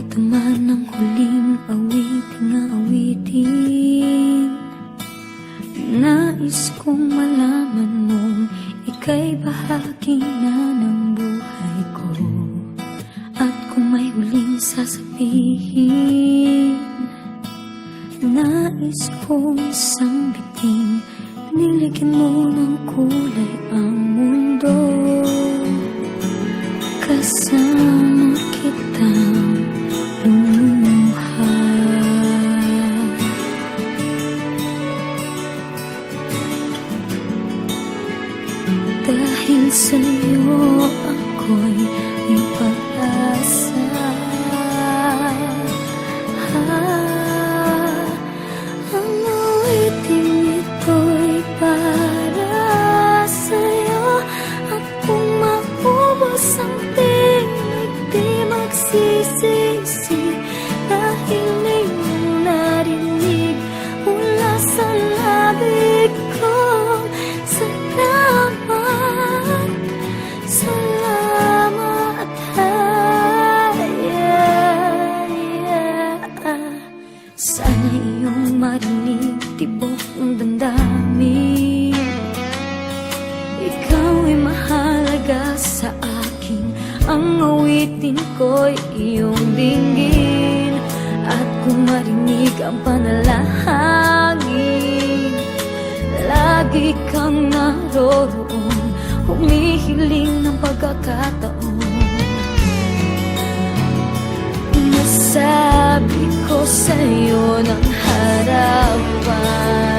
ito man ang huling awiting nais kong malaman mong ika'y bahagi na ng buhay ko. At kung may huling sasabihin, nais kong isang biting niligyan mo ng kulay ang mundo. Kasama kitang lumuha. Dahil sa'yo ako'y may pag-asa. Ang awiting ito'y para sa'yo. At kung maubos ang tinig, di magsisisi. Dahil iyong narinig mula sa labig ko. Salamat, salamat, sana iyong marinig tibok ng damdamin. Ikaw ay mahalaga sa akin, ang awitin ko'y iyong dinggin. At kung marinig ang panalangin, lagi kang naroroon, humihiling ng pagkakataon. Masabi ko sa'yo ng harapan,